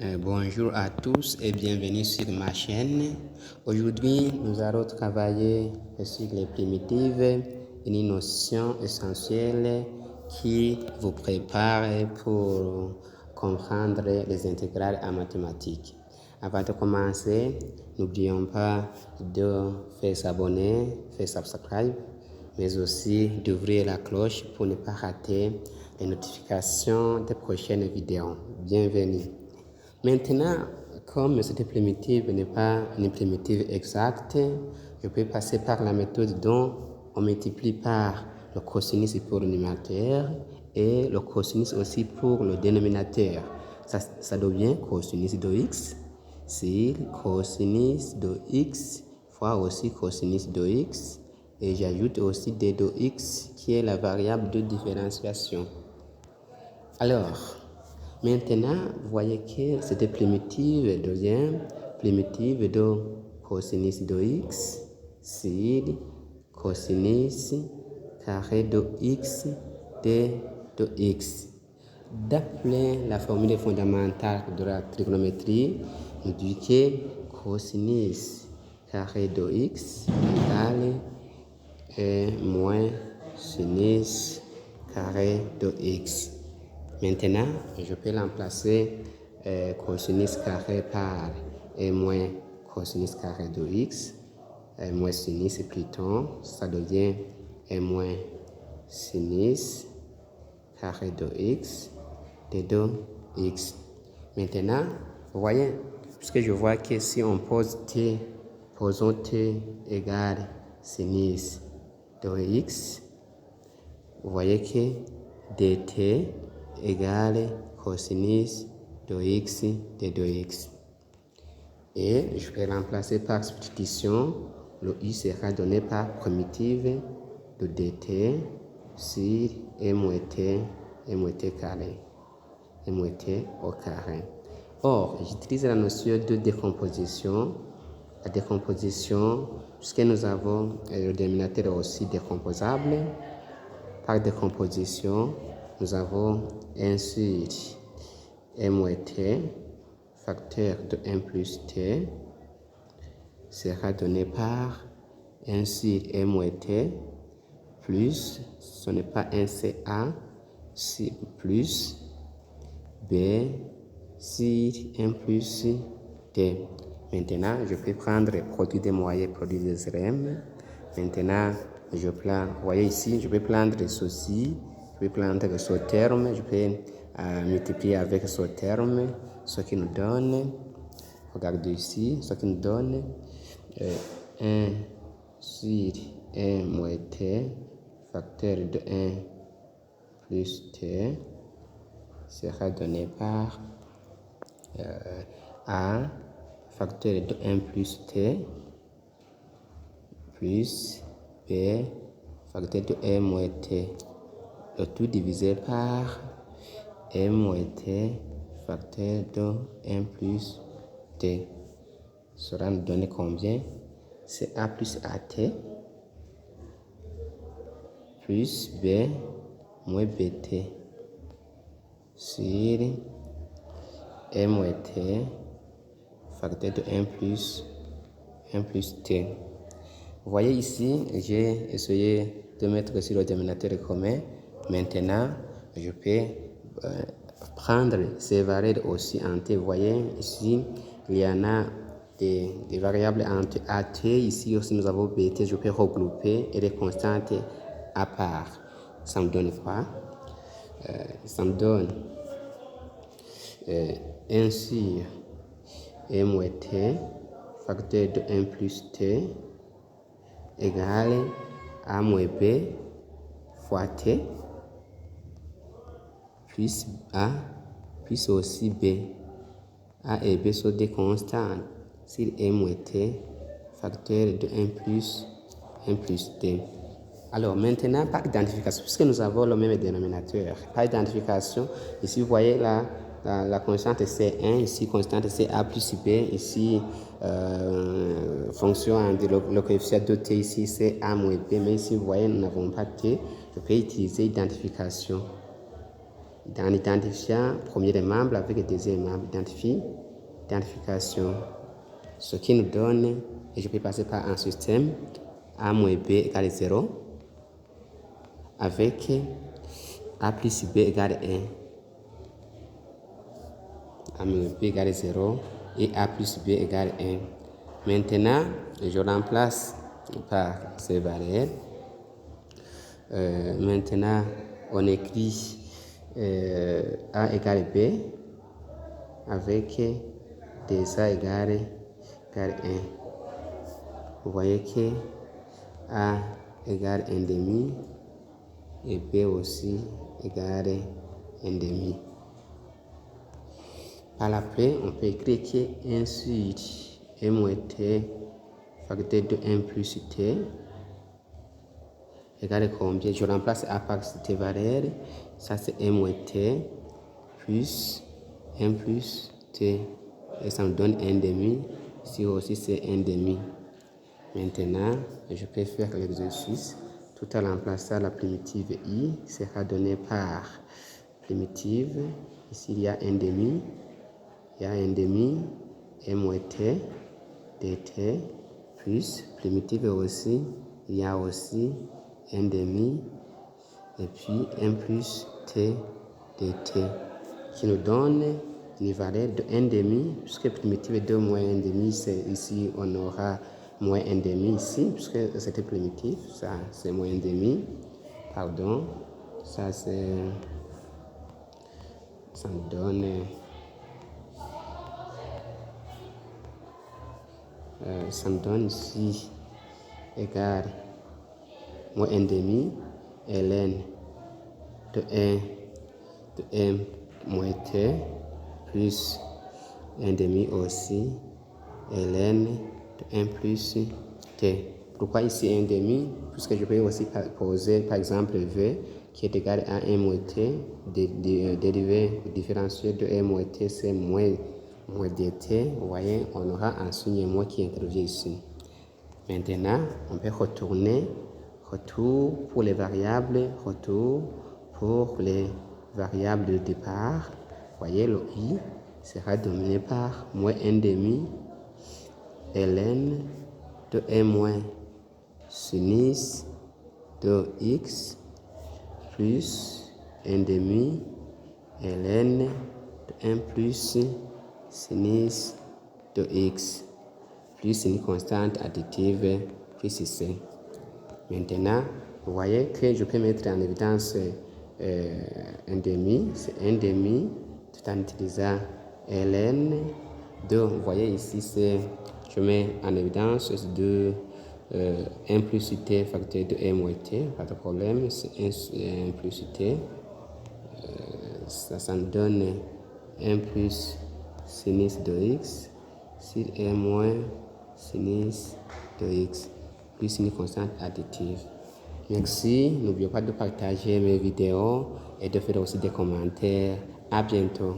Bonjour à tous et bienvenue sur ma chaîne. Aujourd'hui, nous allons travailler sur les primitives, une notion essentielle qui vous prépare pour comprendre les intégrales en mathématiques. Avant de commencer, n'oublions pas de faire s'abonner, faire subscribe, mais aussi d'ouvrir la cloche pour ne pas rater les notifications des prochaines vidéos. Bienvenue. Maintenant, comme cette primitive n'est pas une primitive exacte, je peux passer par la méthode dont on multiplie par le cosinus pour le numérateur et le cosinus aussi pour le dénominateur. Ça devient cosinus de x sur cosinus de x fois aussi cosinus de x, et j'ajoute aussi d de x qui est la variable de différenciation. Alors, maintenant, vous voyez que cette primitive devient primitive de cosinus de x sur cosinus carré de x de x. D'après la formule fondamentale de la trigonométrie, nous dit que cosinus carré de x égale 1 moins sinus carré de x. Maintenant, je peux remplacer cosinus carré par 1 moins cosinus carré de x, moins sinus plutôt, ça devient 1 moins sinus carré de x de x. Maintenant, vous voyez, puisque je vois que si on pose t, posons t égale sinus de x, vous voyez que dt égale cosinus de x de 2x. Et je vais remplacer par substitution, le i sera donné par primitive de dt sur t carré, t au carré. Or, j'utilise la notion de décomposition. La décomposition, puisque nous avons le dénominateur aussi décomposable, par décomposition, nous avons 1 sur t, facteur de 1 plus t, sera donné par 1 sur t, plus, ce n'est pas 1 c'est a, plus b sur 1 plus t. Maintenant, je peux prendre produit des moyens, produit des rèmes. Maintenant, je prends, vous voyez ici, je peux prendre ceci, je peux prendre ce terme, je peux multiplier avec ce terme, ce qui nous donne, regardez ici, ce qui nous donne 1 sur 1 moins t, facteur de 1 plus t, sera donné par a, facteur de 1 plus t, plus b, facteur de 1 moins t, le tout divisé par 1 moins t, facteur de 1 plus t. Cela nous donne combien? C'est a plus at, plus b moins bt, sur 1 moins t, facteur de 1 plus t. Vous voyez ici, j'ai essayé de mettre sur le dénominateur commun. Maintenant, je peux prendre ces variables aussi en t. Vous voyez ici, il y en a des variables entre at. Ici aussi, nous avons bt. Je peux regrouper et les constantes à part. Ça me donne quoi? Ça me donne 1 sur 1 moins t, facteur de 1 plus t, égale a moins b fois t, plus a, plus aussi b. A et b sont des constantes sur 1 moins t, facteur de 1 plus t. Alors maintenant, par identification, puisque nous avons le même dénominateur, par identification, ici vous voyez la constante c'est 1, ici constante c'est a plus b, ici fonction le coefficient de t, ici c'est a moins b, mais ici vous voyez nous n'avons pas t, je peux utiliser identification. En identifiant premier membre avec le deuxième membre, identification. Ce qui nous donne, et je peux passer par un système, A moins B égale 0, avec A plus B égale 1. A moins B égale 0 et A plus B égale 1. Maintenant, je remplace par ces variables. Maintenant, on écrit A égale B avec 2A égale 1. Vous voyez que A égale 1,5 et B aussi égale 1,5. Par après, on peut écrire que 1 sur M moins T facteur de 1 plus T égale combien? Je remplace A par T variable. Ça c'est M moins T plus 1 plus T. Et ça me donne 1,5. Ici aussi c'est 1,5. Maintenant, je peux faire l'exercice tout en remplaçant la primitive I sera donnée par primitive. Ici il y a 1,5. Il y a 1,5 M moins T dt plus primitive aussi. Il y a aussi 1,5 et puis 1 plus T dt qui nous donne une valeur de 1,5 puisque primitive de moins 1,5 c'est ici on aura moins 1,5 ici puisque c'était primitif, ça c'est moins 1,5, pardon, ça me donne ici égal moins 1,5 ln de 1 de M moins T plus 1,5 aussi ln de 1 plus T. Pourquoi ici 1,5? Puisque je peux aussi poser par exemple V qui est égal à 1 moins T, dérivé différentiel de 1 moins T, c'est moins dt. Vous voyez, on aura un signe moins qui intervient ici. Maintenant, on peut retourner, retour pour les variables, retour pour les variables de départ. Vous voyez, le I sera dominé par moins 1,5 ln de 1 moins sinus de x plus 1,5 ln de 1 plus sinus de x plus une constante additive plus c. Maintenant, vous voyez que je peux mettre en évidence 1,5, c'est 1,5 tout en utilisant ln de, vous voyez ici, je mets en évidence de 1 plus t facteur de 1 moins t, pas de problème, c'est 1 plus t, ça me donne 1 plus sinus de x sur 1 moins sinus de x plus une constante additive. Merci, n'oubliez pas de partager mes vidéos et de faire aussi des commentaires. À bientôt.